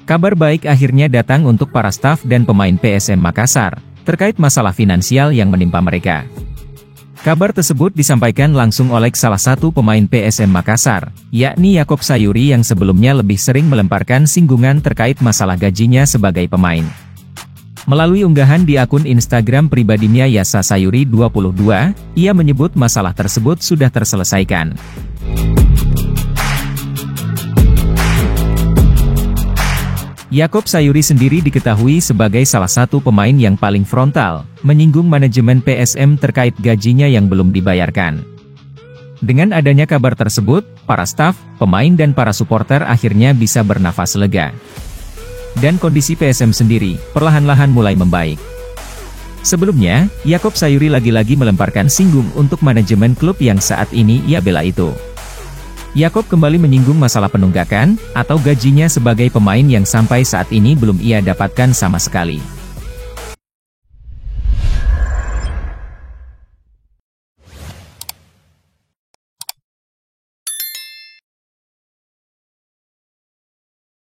Kabar baik akhirnya datang untuk para staf dan pemain PSM Makassar, terkait masalah finansial yang menimpa mereka. Kabar tersebut disampaikan langsung oleh salah satu pemain PSM Makassar, yakni Yaakob Sayuri yang sebelumnya lebih sering melemparkan singgungan terkait masalah gajinya sebagai pemain. Melalui unggahan di akun Instagram pribadinya Yasa Sayuri 22, ia menyebut masalah tersebut sudah terselesaikan. Yaakob Sayuri sendiri diketahui sebagai salah satu pemain yang paling frontal, menyinggung manajemen PSM terkait gajinya yang belum dibayarkan. Dengan adanya kabar tersebut, para staf, pemain dan para supporter akhirnya bisa bernafas lega. Dan kondisi PSM sendiri, perlahan-lahan mulai membaik. Sebelumnya, Yaakob Sayuri lagi-lagi melemparkan singgung untuk manajemen klub yang saat ini ia bela itu. Yaakob kembali menyinggung masalah penunggakan, atau gajinya sebagai pemain yang sampai saat ini belum ia dapatkan sama sekali.